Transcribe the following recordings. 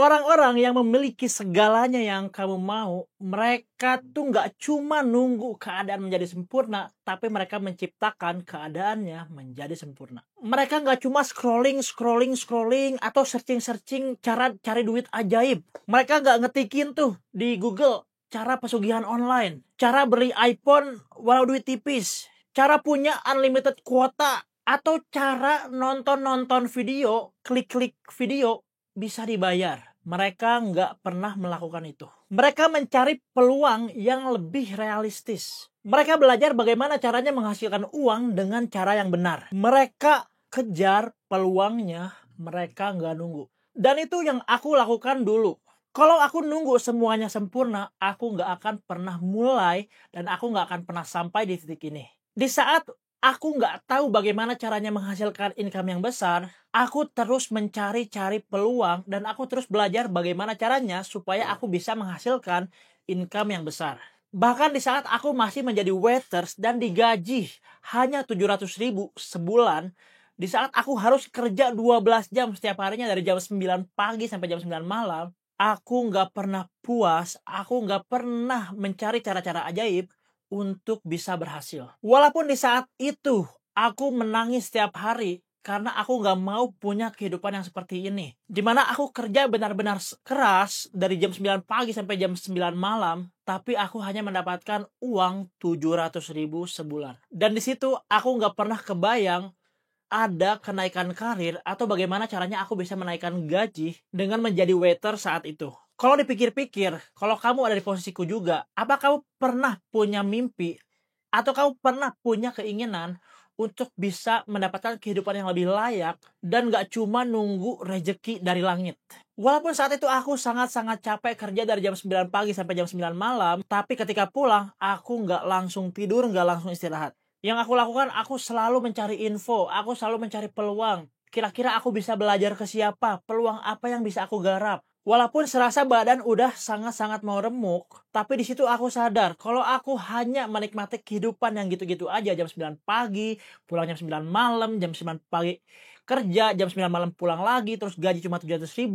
Orang-orang yang memiliki segalanya yang kamu mau, mereka tuh nggak cuma nunggu keadaan menjadi sempurna, tapi mereka menciptakan keadaannya menjadi sempurna. Mereka nggak cuma scrolling, atau searching cara cari duit ajaib. Mereka nggak ngetikin tuh di Google cara pesugihan online, cara beli iPhone walau duit tipis, cara punya unlimited kuota, atau cara nonton video, klik-klik video bisa dibayar. Mereka nggak pernah melakukan itu. Mereka mencari peluang yang lebih realistis. Mereka belajar bagaimana caranya menghasilkan uang dengan cara yang benar. Mereka kejar peluangnya, mereka nggak nunggu. Dan itu yang aku lakukan dulu. Kalau aku nunggu semuanya sempurna, aku nggak akan pernah mulai dan aku nggak akan pernah sampai di titik ini. Di saat aku nggak tahu bagaimana caranya menghasilkan income yang besar, aku terus mencari-cari peluang dan aku terus belajar bagaimana caranya supaya aku bisa menghasilkan income yang besar. Bahkan di saat aku masih menjadi waiters dan digaji hanya 700.000 sebulan, di saat aku harus kerja 12 jam setiap harinya dari jam 9 pagi sampai jam 9 malam, aku nggak pernah puas, aku nggak pernah mencari cara-cara ajaib untuk bisa berhasil. Walaupun di saat itu aku menangis setiap hari karena aku nggak mau punya kehidupan yang seperti ini. Dimana aku kerja benar-benar keras dari jam 9 pagi sampai jam 9 malam, tapi aku hanya mendapatkan uang 700.000 sebulan. Dan di situ aku nggak pernah kebayang ada kenaikan karir atau bagaimana caranya aku bisa menaikkan gaji dengan menjadi waiter saat itu. Kalau dipikir-pikir, kalau kamu ada di posisiku juga, apa kamu pernah punya mimpi atau kamu pernah punya keinginan untuk bisa mendapatkan kehidupan yang lebih layak dan gak cuma nunggu rejeki dari langit? Walaupun saat itu aku sangat-sangat capek kerja dari jam 9 pagi sampai jam 9 malam, tapi ketika pulang, aku gak langsung tidur, gak langsung istirahat. Yang aku lakukan, aku selalu mencari info, aku selalu mencari peluang. Kira-kira aku bisa belajar ke siapa, peluang apa yang bisa aku garap. Walaupun serasa badan udah sangat-sangat mau remuk, tapi di situ aku sadar kalau aku hanya menikmati kehidupan yang gitu-gitu aja, jam 9 pagi, pulang jam 9 malam, jam 9 pagi kerja, jam 9 malam pulang lagi, terus gaji cuma 700.000.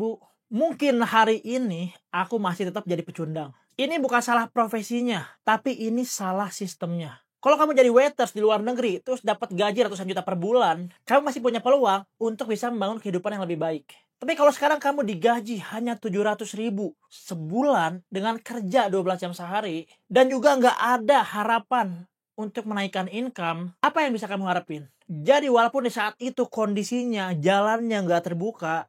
Mungkin hari ini aku masih tetap jadi pecundang. Ini bukan salah profesinya, tapi ini salah sistemnya. Kalau kamu jadi waiters di luar negeri, terus dapat gaji ratusan juta per bulan, kamu masih punya peluang untuk bisa membangun kehidupan yang lebih baik. Tapi kalau sekarang kamu digaji hanya 700.000 sebulan dengan kerja 12 jam sehari, dan juga nggak ada harapan untuk menaikkan income, apa yang bisa kamu harapin? Jadi walaupun di saat itu kondisinya jalannya nggak terbuka,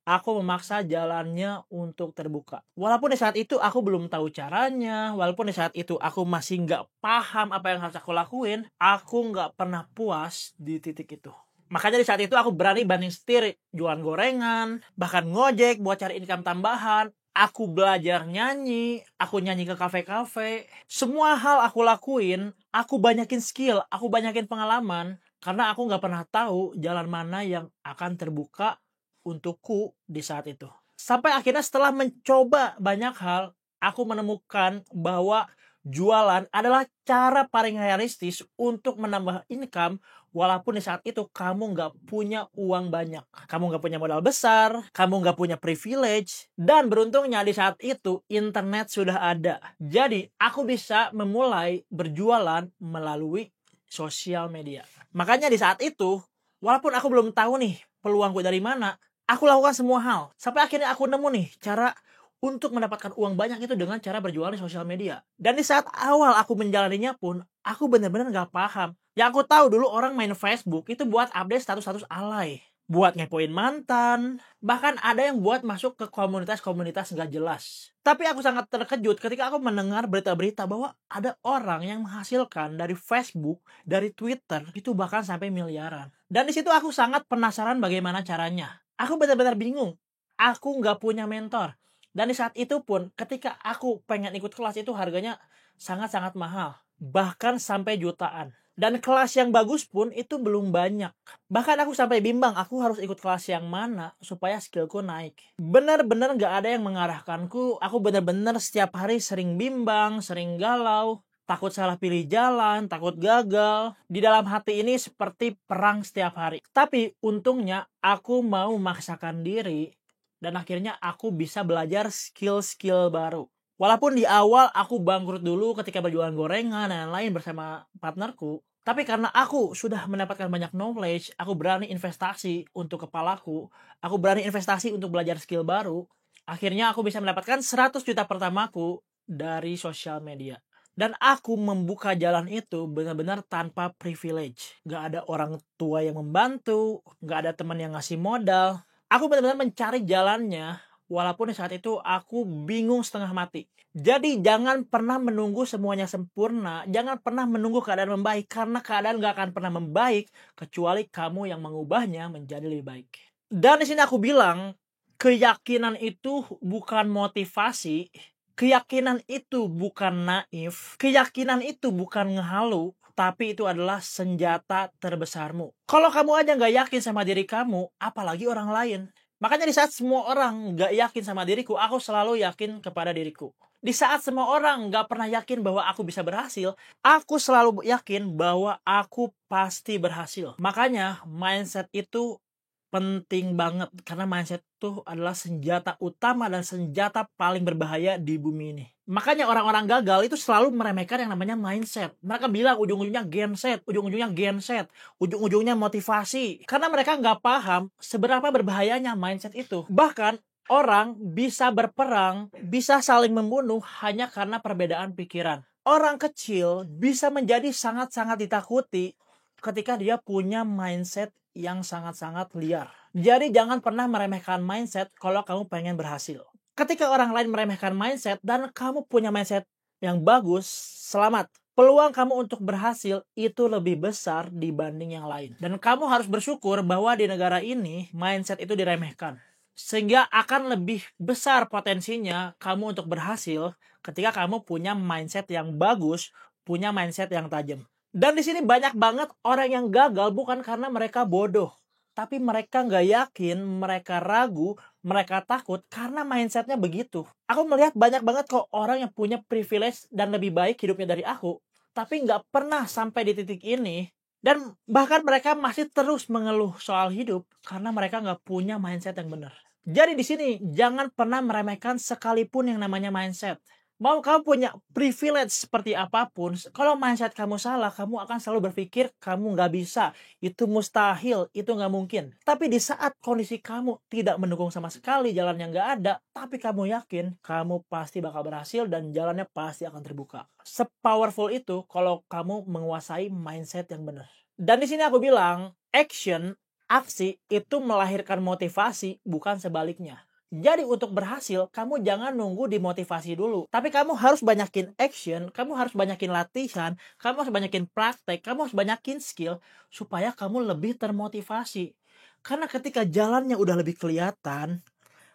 aku memaksa jalannya untuk terbuka. Walaupun di saat itu aku belum tahu caranya, walaupun di saat itu aku masih nggak paham apa yang harus aku lakuin, aku nggak pernah puas di titik itu. Makanya di saat itu aku berani banting setir, jualan gorengan, bahkan ngojek buat cari income tambahan. Aku belajar nyanyi, aku nyanyi ke kafe-kafe. Semua hal aku lakuin, aku banyakin skill, aku banyakin pengalaman, karena aku nggak pernah tahu jalan mana yang akan terbuka untukku di saat itu. Sampai akhirnya setelah mencoba banyak hal, aku menemukan bahwa jualan adalah cara paling realistis untuk menambah income walaupun di saat itu kamu nggak punya uang banyak. Kamu nggak punya modal besar, kamu nggak punya privilege, dan beruntungnya di saat itu internet sudah ada. Jadi aku bisa memulai berjualan melalui sosial media. Makanya di saat itu, walaupun aku belum tahu nih peluangku dari mana, aku lakukan semua hal. Sampai akhirnya aku nemu nih cara untuk mendapatkan uang banyak itu dengan cara berjualan di sosial media. Dan di saat awal aku menjalaninya pun, aku benar-benar gak paham. Yang aku tahu dulu orang main Facebook itu buat update status-status alay, buat ngepoin mantan, bahkan ada yang buat masuk ke komunitas-komunitas gak jelas. Tapi aku sangat terkejut ketika aku mendengar berita-berita bahwa ada orang yang menghasilkan dari Facebook, dari Twitter, itu bahkan sampai miliaran. Dan di situ aku sangat penasaran bagaimana caranya. Aku benar-benar bingung. Aku gak punya mentor. Dan di saat itu pun ketika aku pengen ikut kelas itu harganya sangat-sangat mahal. Bahkan sampai jutaan. Dan kelas yang bagus pun itu belum banyak. Bahkan aku sampai bimbang aku harus ikut kelas yang mana supaya skillku naik. Benar-benar gak ada yang mengarahkanku. Aku benar-benar setiap hari sering bimbang, sering galau. Takut salah pilih jalan, takut gagal. Di dalam hati ini seperti perang setiap hari. Tapi untungnya aku mau memaksakan diri Dan akhirnya aku bisa belajar skill-skill baru. Walaupun di awal aku bangkrut dulu ketika berjualan gorengan dan lain-lain bersama partnerku. Tapi karena aku sudah mendapatkan banyak knowledge, aku berani investasi untuk kepalaku. Aku berani investasi untuk belajar skill baru. Akhirnya aku bisa mendapatkan 100 juta pertamaku dari sosial media. Dan aku membuka jalan itu benar-benar tanpa privilege. Gak ada orang tua yang membantu, gak ada teman yang ngasih modal. Aku benar-benar mencari jalannya, walaupun di saat itu aku bingung setengah mati. Jadi jangan pernah menunggu semuanya sempurna, jangan pernah menunggu keadaan membaik, karena keadaan gak akan pernah membaik kecuali kamu yang mengubahnya menjadi lebih baik. Dan di sini aku bilang, keyakinan itu bukan motivasi, keyakinan itu bukan naif, keyakinan itu bukan ngehalu, tapi itu adalah senjata terbesarmu. Kalau kamu aja nggak yakin sama diri kamu, apalagi orang lain. Makanya di saat semua orang nggak yakin sama diriku, aku selalu yakin kepada diriku. Di saat semua orang nggak pernah yakin bahwa aku bisa berhasil, aku selalu yakin bahwa aku pasti berhasil. Makanya mindset itu penting banget, karena mindset itu adalah senjata utama dan senjata paling berbahaya di bumi ini. Makanya orang-orang gagal itu selalu meremehkan yang namanya mindset. Mereka bilang ujung-ujungnya genset, ujung-ujungnya genset, ujung-ujungnya motivasi. Karena mereka nggak paham seberapa berbahayanya mindset itu. Bahkan orang bisa berperang, bisa saling membunuh hanya karena perbedaan pikiran. Orang kecil bisa menjadi sangat-sangat ditakuti ketika dia punya mindset yang sangat-sangat liar. Jadi jangan pernah meremehkan mindset kalau kamu pengen berhasil. Ketika orang lain meremehkan mindset dan kamu punya mindset yang bagus, selamat. Peluang kamu untuk berhasil itu lebih besar dibanding yang lain. Dan kamu harus bersyukur bahwa di negara ini mindset itu diremehkan. Sehingga akan lebih besar potensinya kamu untuk berhasil ketika kamu punya mindset yang bagus, punya mindset yang tajam. Dan di sini banyak banget orang yang gagal bukan karena mereka bodoh, tapi mereka nggak yakin, mereka ragu, mereka takut karena mindsetnya begitu. Aku melihat banyak banget kok orang yang punya privilege dan lebih baik hidupnya dari aku, tapi nggak pernah sampai di titik ini. Dan bahkan mereka masih terus mengeluh soal hidup karena mereka nggak punya mindset yang benar. Jadi di sini jangan pernah meremehkan sekalipun yang namanya mindset. Mau kamu punya privilege seperti apapun, kalau mindset kamu salah, kamu akan selalu berpikir kamu nggak bisa, itu mustahil, itu nggak mungkin. Tapi di saat kondisi kamu tidak mendukung sama sekali, jalannya nggak ada, tapi kamu yakin, kamu pasti bakal berhasil dan jalannya pasti akan terbuka. Sepowerful itu kalau kamu menguasai mindset yang benar. Dan di sini aku bilang, aksi itu melahirkan motivasi, bukan sebaliknya. Jadi untuk berhasil, kamu jangan nunggu dimotivasi dulu. Tapi kamu harus banyakin action, kamu harus banyakin latihan, kamu harus banyakin praktek, kamu harus banyakin skill, supaya kamu lebih termotivasi. Karena ketika jalannya udah lebih kelihatan,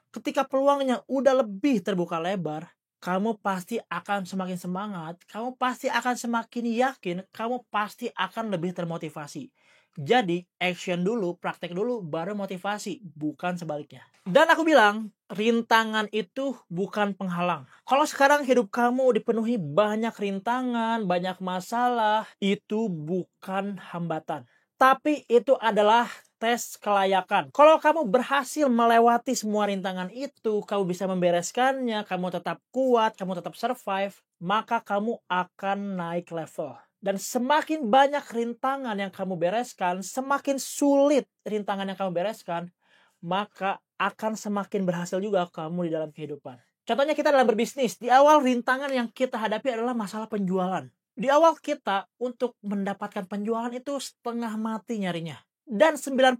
ketika peluangnya udah lebih terbuka lebar, kamu pasti akan semakin semangat, kamu pasti akan semakin yakin, kamu pasti akan lebih termotivasi. Jadi, action dulu, praktek dulu, baru motivasi, bukan sebaliknya. Dan aku bilang, rintangan itu bukan penghalang. Kalau sekarang hidup kamu dipenuhi banyak rintangan, banyak masalah, itu bukan hambatan. Tapi itu adalah tes kelayakan. Kalau kamu berhasil melewati semua rintangan itu, kamu bisa membereskannya, kamu tetap kuat, kamu tetap survive, maka kamu akan naik level. Dan semakin banyak rintangan yang kamu bereskan, semakin sulit rintangan yang kamu bereskan, maka akan semakin berhasil juga kamu di dalam kehidupan. Contohnya kita dalam berbisnis, di awal rintangan yang kita hadapi adalah masalah penjualan. Di awal kita untuk mendapatkan penjualan itu setengah mati nyarinya. Dan 90%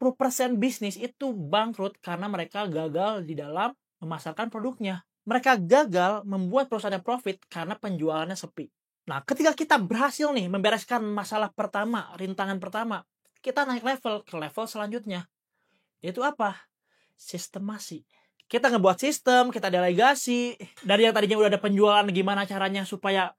bisnis itu bangkrut karena mereka gagal di dalam memasarkan produknya. Mereka gagal membuat perusahaannya profit karena penjualannya sepi. Nah, ketika kita berhasil nih membereskan masalah pertama, rintangan pertama, kita naik level ke level selanjutnya. Itu apa? Sistemasi. Kita ngebuat sistem, kita delegasi. Dari yang tadinya udah ada penjualan, gimana caranya supaya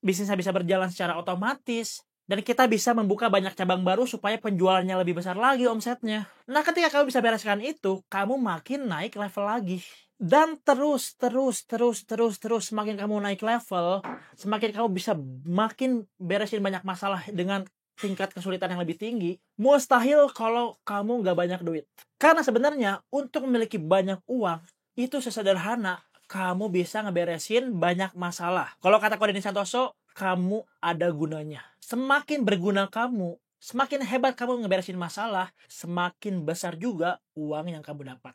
bisnisnya bisa berjalan secara otomatis. Dan kita bisa membuka banyak cabang baru supaya penjualannya lebih besar lagi omsetnya. Nah, ketika kamu bisa bereskan itu, kamu makin naik level lagi. Dan terus semakin kamu naik level, semakin kamu bisa makin beresin banyak masalah dengan tingkat kesulitan yang lebih tinggi, mustahil kalau kamu nggak banyak duit. Karena sebenarnya untuk memiliki banyak uang, itu sesederhana kamu bisa ngeberesin banyak masalah. Kalau kata Ko Denny Santoso, kamu ada gunanya. Semakin berguna kamu, semakin hebat kamu ngeberesin masalah, semakin besar juga uang yang kamu dapat.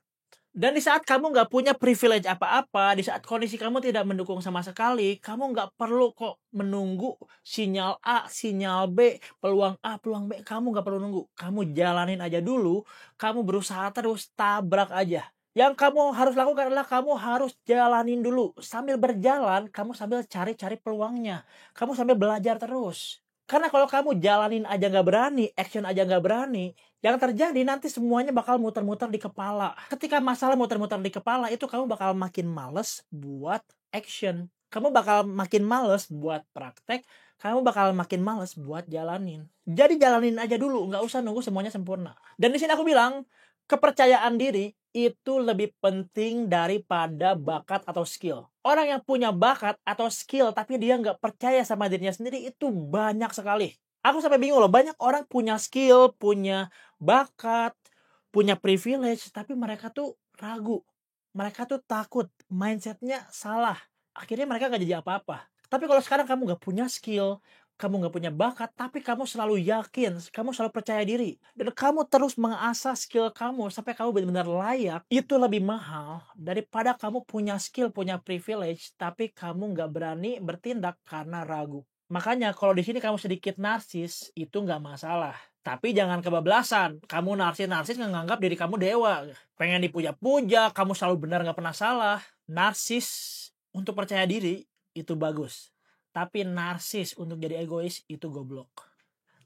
Dan di saat kamu nggak punya privilege apa-apa, di saat kondisi kamu tidak mendukung sama sekali, kamu nggak perlu kok menunggu sinyal A, sinyal B, peluang A, peluang B. Kamu nggak perlu nunggu. Kamu jalanin aja dulu, kamu berusaha terus, tabrak aja. Yang kamu harus lakukan adalah kamu harus jalanin dulu. Sambil berjalan, kamu sambil cari-cari peluangnya. Kamu sambil belajar terus. Karena kalau kamu jalanin aja nggak berani, action aja nggak berani, yang terjadi nanti semuanya bakal muter-muter di kepala. Ketika masalah muter-muter di kepala itu kamu bakal makin males buat action. Kamu bakal makin males buat praktek. Kamu bakal makin males buat jalanin. Jadi jalanin aja dulu, nggak usah nunggu semuanya sempurna. Dan di sini aku bilang, kepercayaan diri itu lebih penting daripada bakat atau skill. Orang yang punya bakat atau skill tapi dia nggak percaya sama dirinya sendiri itu banyak sekali. Aku sampai bingung loh, banyak orang punya skill, punya bakat, punya privilege, tapi mereka tuh ragu. Mereka tuh takut, mindsetnya salah. Akhirnya mereka nggak jadi apa-apa. Tapi kalau sekarang kamu nggak punya skill, kamu nggak punya bakat, tapi kamu selalu yakin, kamu selalu percaya diri, dan kamu terus mengasah skill kamu sampai kamu benar-benar layak, itu lebih mahal daripada kamu punya skill, punya privilege, tapi kamu nggak berani bertindak karena ragu. Makanya kalau di sini kamu sedikit narsis, itu nggak masalah. Tapi jangan kebablasan. Kamu narsis nganggap diri kamu dewa. Pengen dipuja-puja, kamu selalu benar nggak pernah salah. Narsis untuk percaya diri, itu bagus. Tapi narsis untuk jadi egois itu goblok.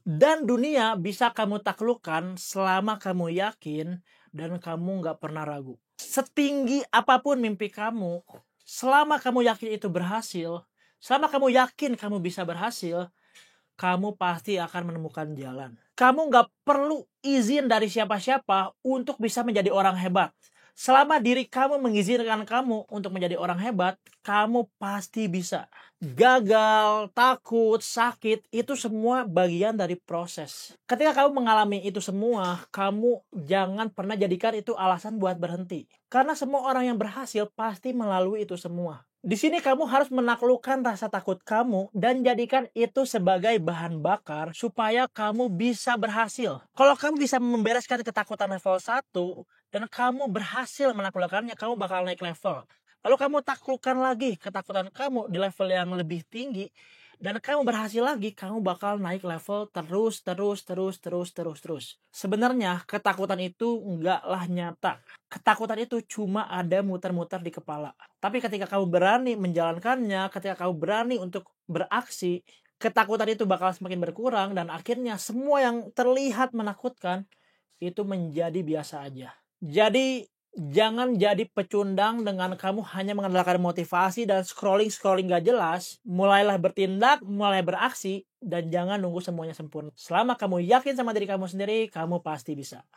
Dan dunia bisa kamu taklukkan selama kamu yakin dan kamu nggak pernah ragu. Setinggi apapun mimpi kamu, selama kamu yakin itu berhasil, selama kamu yakin kamu bisa berhasil, kamu pasti akan menemukan jalan. Kamu nggak perlu izin dari siapa-siapa untuk bisa menjadi orang hebat. Selama diri kamu mengizinkan kamu untuk menjadi orang hebat, kamu pasti bisa. Gagal, takut, sakit, itu semua bagian dari proses. Ketika kamu mengalami itu semua, kamu jangan pernah jadikan itu alasan buat berhenti. Karena semua orang yang berhasil pasti melalui itu semua. Di sini kamu harus menaklukkan rasa takut kamu dan jadikan itu sebagai bahan bakar supaya kamu bisa berhasil. Kalau kamu bisa membereskan ketakutan level 1 dan kamu berhasil menaklukkannya, kamu bakal naik level. Lalu kamu taklukkan lagi ketakutan kamu di level yang lebih tinggi dan kamu berhasil lagi, kamu bakal naik level terus. Sebenarnya ketakutan itu enggaklah nyata. Ketakutan itu cuma ada muter-muter di kepala. Tapi ketika kamu berani menjalankannya, ketika kamu berani untuk beraksi, ketakutan itu bakal semakin berkurang dan akhirnya semua yang terlihat menakutkan itu menjadi biasa aja. Jadi jangan jadi pecundang dengan kamu hanya mengandalkan motivasi dan scrolling gak jelas. Mulailah bertindak, mulai beraksi, dan jangan nunggu semuanya sempurna. Selama kamu yakin sama diri kamu sendiri, kamu pasti bisa.